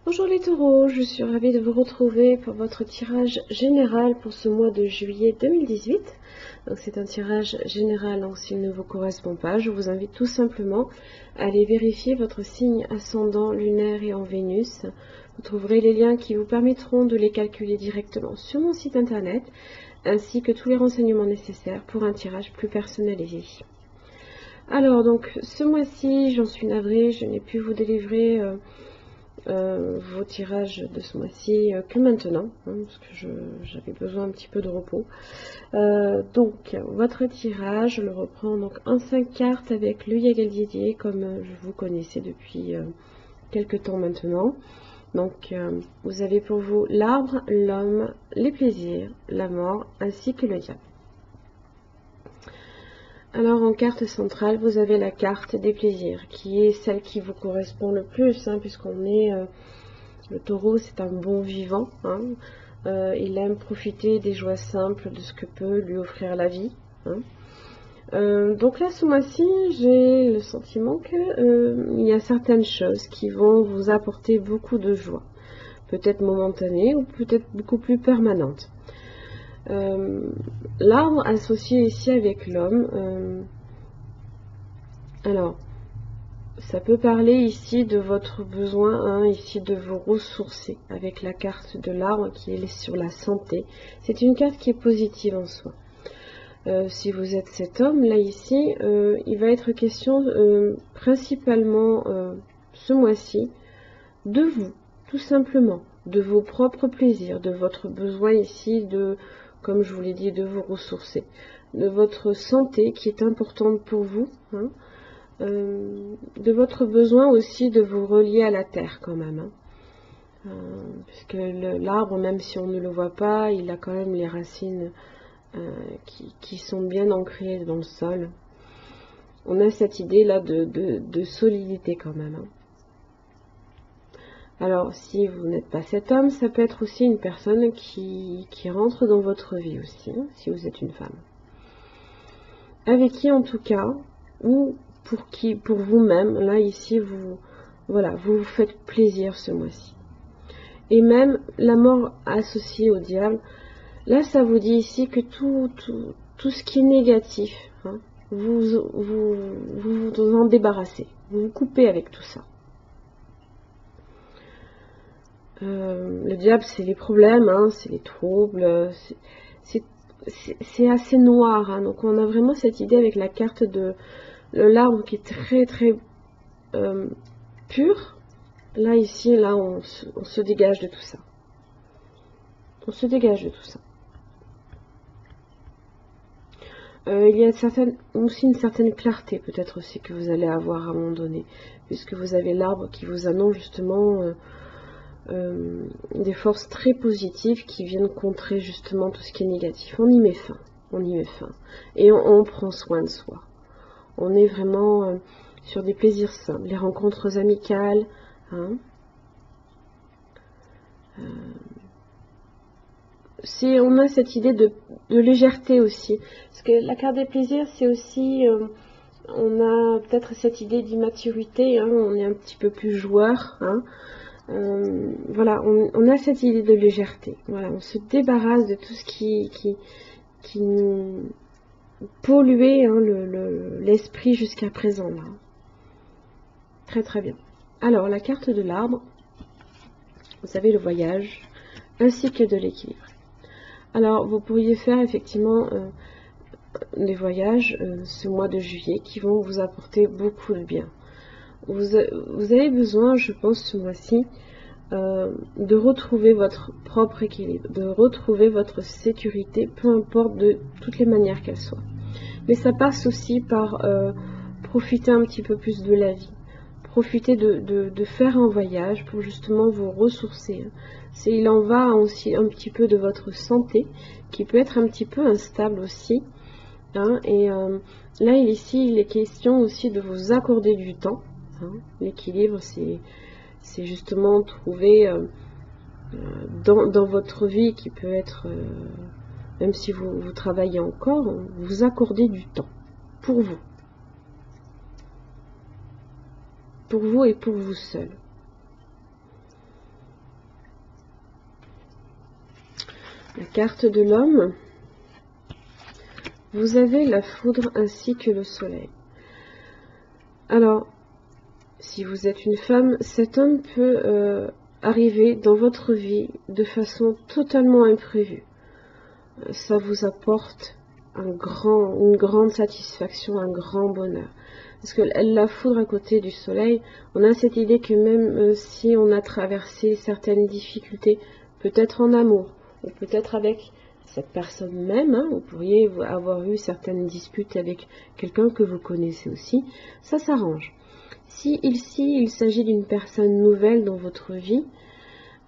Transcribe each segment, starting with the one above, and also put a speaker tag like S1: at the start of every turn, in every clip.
S1: Bonjour les taureaux, je suis ravie de vous retrouver pour votre tirage général pour ce mois de juillet 2018. Donc c'est un tirage général, donc s'il ne vous correspond pas, je vous invite tout simplement à aller vérifier votre signe ascendant, lunaire et en Vénus. Vous trouverez les liens qui vous permettront de les calculer directement sur mon site internet, ainsi que tous les renseignements nécessaires pour un tirage plus personnalisé. Alors donc ce mois-ci, j'en suis navrée, je n'ai pu vous délivrer vos tirages de ce mois-ci que maintenant, parce que j'avais besoin un petit peu de repos. Donc votre tirage, je le reprends donc en 5 cartes avec le Yagal Didier comme je vous connaissais depuis quelques temps maintenant. Donc vous avez pour vous l'arbre, l'homme, les plaisirs, la mort ainsi que le diable. Alors en carte centrale, vous avez la carte des plaisirs, qui est celle qui vous correspond le plus, puisqu'on est... le taureau, c'est un bon vivant. Il aime profiter des joies simples, de ce que peut lui offrir la vie. Donc là, ce mois-ci, j'ai le sentiment qu'il y a certaines choses qui vont vous apporter beaucoup de joie. Peut-être momentanée ou peut-être beaucoup plus permanente. L'arbre associé ici avec l'homme, alors ça peut parler ici de votre besoin, ici de vous ressourcer avec la carte de l'arbre qui est sur la santé. C'est une carte qui est positive en soi. Si vous êtes cet homme là ici, il va être question principalement ce mois-ci de vous, tout simplement, de vos propres plaisirs, de votre besoin ici de, comme je vous l'ai dit, de vous ressourcer, de votre santé qui est importante pour vous, de votre besoin aussi de vous relier à la terre quand même, puisque l'arbre, même si on ne le voit pas, il a quand même les racines qui sont bien ancrées dans le sol. On a cette idée là de solidité quand même. Alors si vous n'êtes pas cet homme, ça peut être aussi une personne qui rentre dans votre vie aussi, si vous êtes une femme, avec qui en tout cas, ou pour vous-même, là ici vous vous faites plaisir ce mois-ci. Et même la mort associée au diable, là ça vous dit ici que tout ce qui est négatif, vous en débarrassez, vous vous coupez avec tout ça. Le diable, c'est les problèmes, c'est les troubles, c'est assez noir, donc on a vraiment cette idée avec la carte de l'arbre qui est très très pur. Là ici, là on se dégage de tout ça. On se dégage de tout ça. Il y a aussi une certaine clarté peut-être aussi que vous allez avoir à un moment donné, puisque vous avez l'arbre qui vous annonce justement des forces très positives qui viennent contrer justement tout ce qui est négatif. On y met fin, et on prend soin de soi. On est vraiment sur des plaisirs simples, les rencontres amicales, on a cette idée de légèreté aussi, parce que la carte des plaisirs, c'est aussi, on a peut-être cette idée d'immaturité, on est un petit peu plus joueur, voilà, on a cette idée de légèreté, voilà, on se débarrasse de tout ce qui nous polluait l'esprit jusqu'à présent, là. Très très bien. Alors, la carte de l'arbre, vous avez le voyage, ainsi que de l'équilibre. Alors, vous pourriez faire effectivement des voyages ce mois de juillet qui vont vous apporter beaucoup de bien. Vous avez besoin, je pense, ce mois-ci, de retrouver votre propre équilibre, de retrouver votre sécurité, peu importe de toutes les manières qu'elles soient. Mais ça passe aussi par profiter un petit peu plus de la vie. Profitez de faire un voyage pour justement vous ressourcer. Il en va aussi un petit peu de votre santé, qui peut être un petit peu instable aussi. Et là, ici, il est question aussi de vous accorder du temps. L'équilibre, c'est justement trouver dans votre vie qui peut être, même si vous travaillez encore, vous accorder du temps pour vous. Pour vous et pour vous seul. La carte de l'homme. Vous avez la foudre ainsi que le soleil. Alors, si vous êtes une femme, cet homme peut arriver dans votre vie de façon totalement imprévue. Ça vous apporte une grande satisfaction, un grand bonheur. Parce que la foudre à côté du soleil, on a cette idée que même si on a traversé certaines difficultés, peut-être en amour, ou peut-être avec cette personne même, hein, vous pourriez avoir eu certaines disputes avec quelqu'un que vous connaissez aussi, ça s'arrange. Si ici il s'agit d'une personne nouvelle dans votre vie,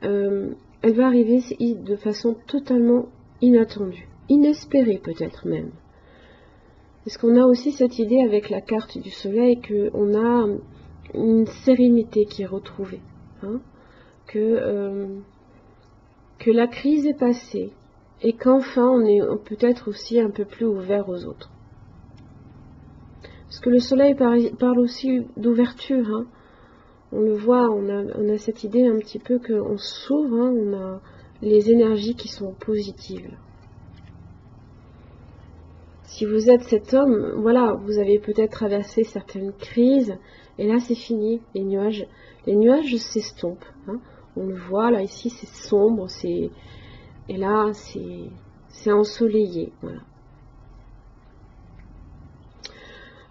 S1: elle va arriver de façon totalement inattendue, inespérée peut-être même. Parce qu'on a aussi cette idée avec la carte du soleil qu'on a une sérénité qui est retrouvée, hein, que la crise est passée et qu'enfin on est peut-être aussi un peu plus ouvert aux autres. Parce que le soleil parle aussi d'ouverture, hein. On le voit, on a cette idée un petit peu qu'on s'ouvre, hein, on a les énergies qui sont positives. Si vous êtes cet homme, voilà, vous avez peut-être traversé certaines crises, et là c'est fini, les nuages s'estompent, hein. On le voit, là ici c'est sombre, et là c'est ensoleillé, voilà.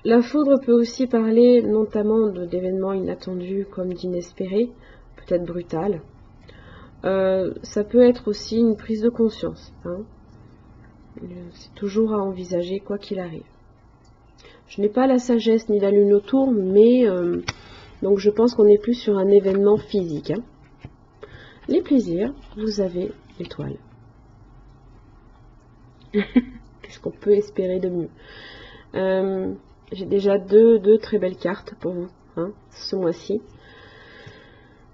S1: La foudre peut aussi parler notamment d'événements inattendus comme d'inespérés, peut-être brutal. Ça peut être aussi une prise de conscience, hein. C'est toujours à envisager quoi qu'il arrive. Je n'ai pas la sagesse ni la lune autour, mais donc je pense qu'on est plus sur un événement physique, hein. Les plaisirs, vous avez l'étoile. Qu'est-ce qu'on peut espérer de mieux? J'ai déjà deux très belles cartes pour vous, hein, ce mois-ci.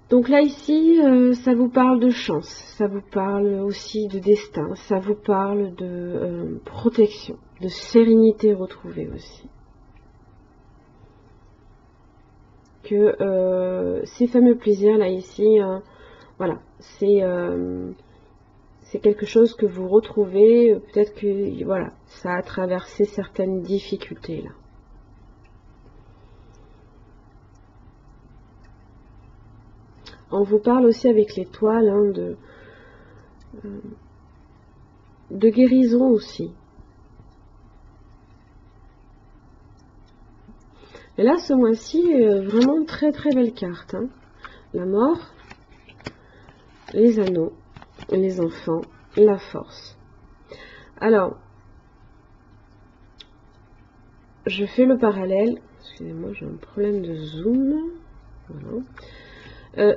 S1: Donc là ici, ça vous parle de chance, ça vous parle aussi de destin, ça vous parle de protection, de sérénité retrouvée aussi. Que ces fameux plaisirs là ici, voilà, c'est quelque chose que vous retrouvez, peut-être que voilà, ça a traversé certaines difficultés là. On vous parle aussi avec l'étoile, hein, de guérison aussi. Et là, ce mois-ci, vraiment très très belle carte, hein. La mort, les anneaux, les enfants, la force. Alors, je fais le parallèle. Excusez-moi, j'ai un problème de zoom. Voilà.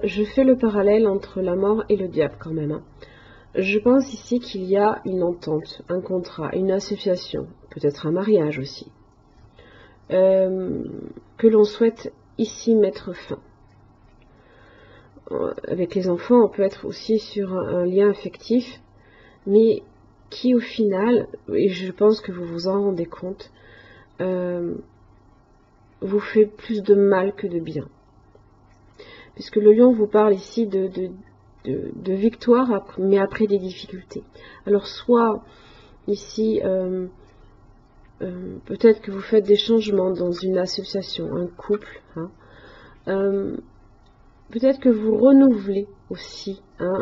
S1: Je fais le parallèle entre la mort et le diable quand même, hein. Je pense ici qu'il y a une entente, un contrat, une association, peut-être un mariage aussi, que l'on souhaite ici mettre fin. Avec les enfants, on peut être aussi sur un lien affectif, mais qui au final, et je pense que vous vous en rendez compte, vous fait plus de mal que de bien. Puisque le lion vous parle ici de victoire, mais après des difficultés. Alors soit ici, peut-être que vous faites des changements dans une association, un couple, hein, peut-être que vous renouvelez aussi, hein,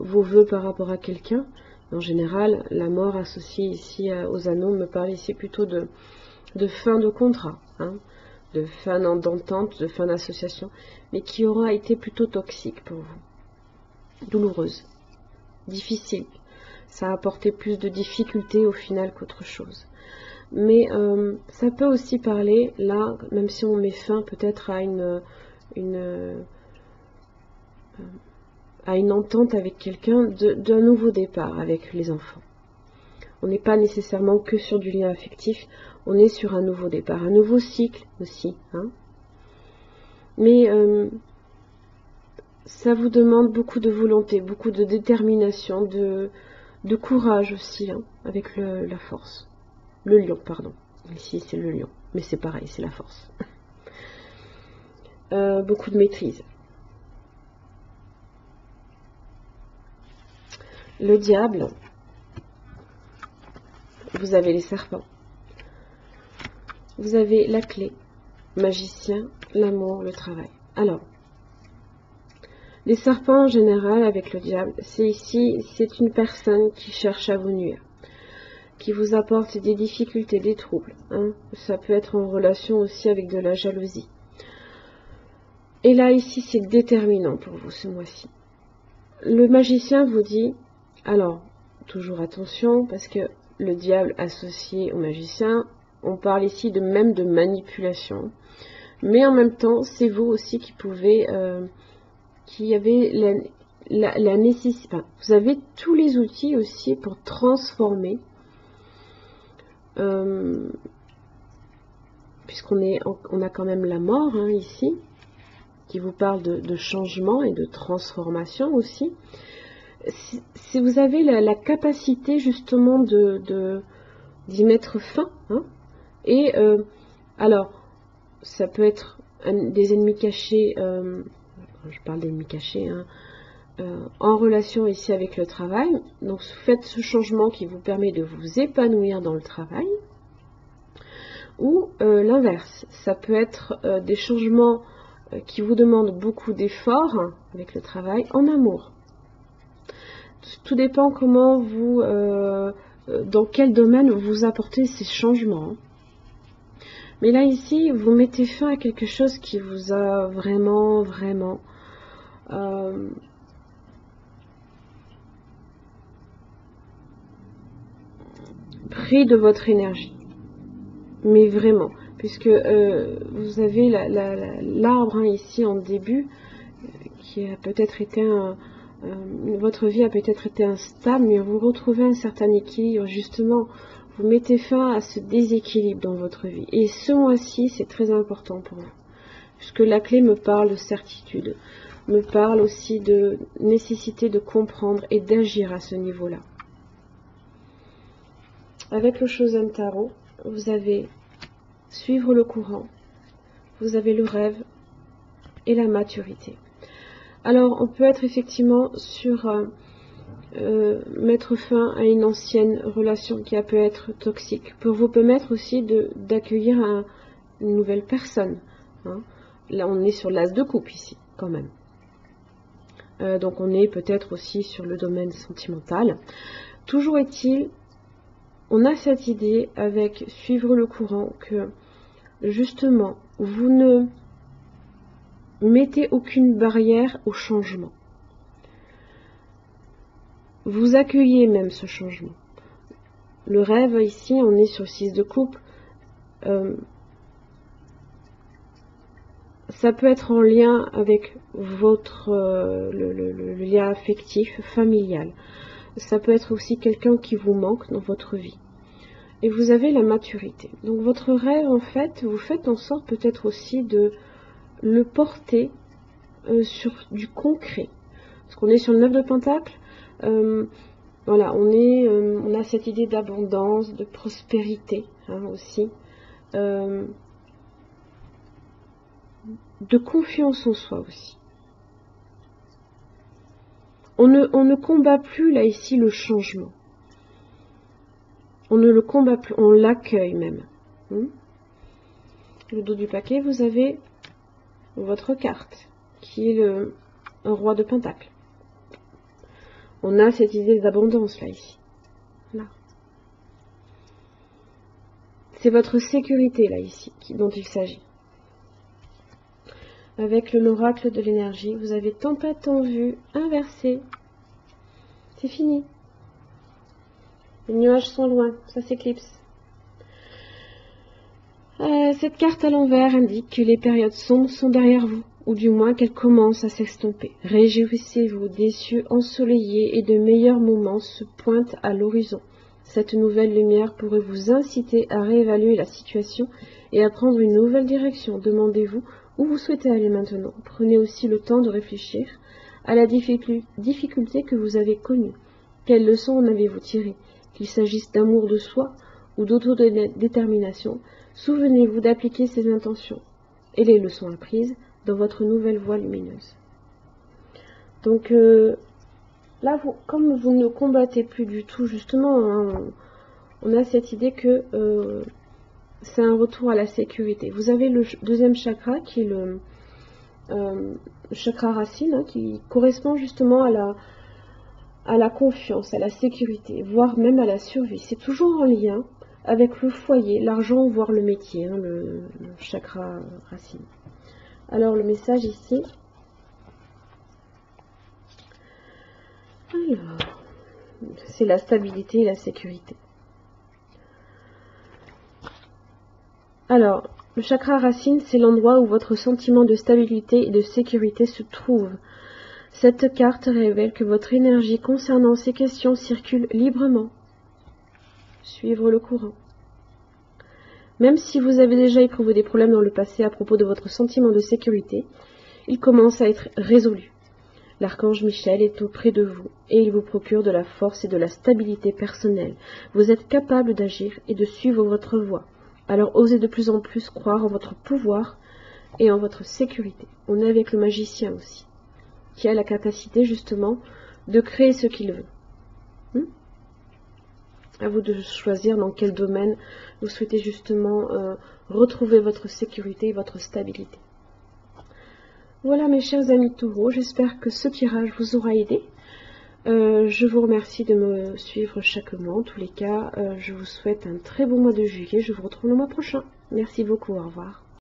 S1: vos vœux par rapport à quelqu'un. En général, la mort associée ici aux anneaux me parle ici plutôt de fin de contrat, hein, de fin d'entente, de fin d'association, mais qui aura été plutôt toxique pour vous, douloureuse, difficile. Ça a apporté plus de difficultés au final qu'autre chose. Mais ça peut aussi parler, là, même si on met fin peut-être à une entente avec quelqu'un, d'un nouveau départ avec les enfants. On n'est pas nécessairement que sur du lien affectif, on est sur un nouveau départ, un nouveau cycle aussi, hein. Mais ça vous demande beaucoup de volonté, beaucoup de détermination, de courage aussi, hein, avec la force. Le lion, pardon. Ici, c'est le lion, mais c'est pareil, c'est la force. Beaucoup de maîtrise. le diable, vous avez les serpents. Vous avez la clé, magicien, l'amour, le travail. Alors, les serpents en général avec le diable, c'est ici, c'est une personne qui cherche à vous nuire, qui vous apporte des difficultés, des troubles. Hein. Ça peut être en relation aussi avec de la jalousie. Et là, ici, c'est déterminant pour vous ce mois-ci. Le magicien vous dit, alors, toujours attention, parce que le diable associé au magicien, on parle ici même de manipulation. Mais en même temps, c'est vous aussi qui pouvez, qui avez la nécessité, enfin, vous avez tous les outils aussi pour transformer, puisqu'on a quand même la mort hein, ici, qui vous parle de changement et de transformation aussi. Si vous avez la capacité justement d'y mettre fin, hein, et alors, ça peut être des ennemis cachés, je parle d'ennemis cachés, hein, en relation ici avec le travail. Donc, faites ce changement qui vous permet de vous épanouir dans le travail. Ou l'inverse, ça peut être des changements qui vous demandent beaucoup d'efforts hein, avec le travail en amour. Tout dépend comment vous, dans quel domaine vous apportez ces changements. Mais là, ici, vous mettez fin à quelque chose qui vous a vraiment pris de votre énergie. Mais vraiment, puisque vous avez l'arbre hein, ici en début, qui a peut-être été votre vie a peut-être été instable, mais vous retrouvez un certain équilibre, justement. Vous mettez fin à ce déséquilibre dans votre vie. Et ce mois-ci, c'est très important pour vous. Puisque la clé me parle de certitude, me parle aussi de nécessité de comprendre et d'agir à ce niveau-là. Avec le Chosen Tarot, vous avez suivre le courant, vous avez le rêve et la maturité. Alors, on peut être effectivement sur mettre fin à une ancienne relation qui a pu être toxique, pour vous permettre aussi d'accueillir une nouvelle personne. Hein. Là, on est sur l'as de coupe ici, quand même. Donc, on est peut-être aussi sur le domaine sentimental. Toujours est-il, on a cette idée avec suivre le courant que, justement, vous ne mettez aucune barrière au changement. Vous accueillez même ce changement. Le rêve, ici, on est sur 6 de coupe. Ça peut être en lien avec votre le lien affectif, familial. Ça peut être aussi quelqu'un qui vous manque dans votre vie. Et vous avez la maturité. Donc votre rêve, en fait, vous faites en sorte peut-être aussi de le porter sur du concret. Parce qu'on est sur le 9 de Pentacle. Voilà, on a cette idée d'abondance, de prospérité hein, aussi, de confiance en soi aussi. On ne combat plus là ici le changement. On ne le combat plus, on l'accueille même. Le dos du paquet, vous avez votre carte, qui est un roi de Pentacle. On a cette idée d'abondance là ici. Là. C'est votre sécurité là ici dont il s'agit. Avec l'oracle de l'énergie, vous avez tempête en vue, inversée. C'est fini. Les nuages sont loin, ça s'éclipse. Cette carte à l'envers indique que les périodes sombres sont derrière vous, ou du moins qu'elles commencent à s'estomper. Réjouissez-vous, des cieux ensoleillés et de meilleurs moments se pointent à l'horizon. Cette nouvelle lumière pourrait vous inciter à réévaluer la situation et à prendre une nouvelle direction. Demandez-vous où vous souhaitez aller maintenant. Prenez aussi le temps de réfléchir à la difficulté que vous avez connue. Quelles leçons en avez-vous tirées? Qu'il s'agisse d'amour de soi ou d'autodétermination, souvenez-vous d'appliquer ces intentions et les leçons apprises dans votre nouvelle voie lumineuse. Donc, là, comme vous ne combattez plus du tout, justement, hein, on a cette idée que c'est un retour à la sécurité. Vous avez le deuxième chakra qui est le chakra racine, hein, qui correspond justement à la confiance, à la sécurité, voire même à la survie. C'est toujours en lien avec le foyer, l'argent, voire le métier, hein, le chakra racine. Alors le message ici. Alors, c'est la stabilité et la sécurité. Alors, le chakra racine, c'est l'endroit où votre sentiment de stabilité et de sécurité se trouve. Cette carte révèle que votre énergie concernant ces questions circule librement. Suivre le courant. Même si vous avez déjà éprouvé des problèmes dans le passé à propos de votre sentiment de sécurité, il commence à être résolu. L'archange Michel est auprès de vous et il vous procure de la force et de la stabilité personnelle. Vous êtes capable d'agir et de suivre votre voie. Alors osez de plus en plus croire en votre pouvoir et en votre sécurité. On est avec le magicien aussi, qui a la capacité justement de créer ce qu'il veut. À vous de choisir dans quel domaine vous souhaitez justement retrouver votre sécurité et votre stabilité. Voilà mes chers amis taureaux, j'espère que ce tirage vous aura aidé. Je vous remercie de me suivre chaque mois. En tous les cas, je vous souhaite un très bon mois de juillet. Je vous retrouve le mois prochain. Merci beaucoup, au revoir.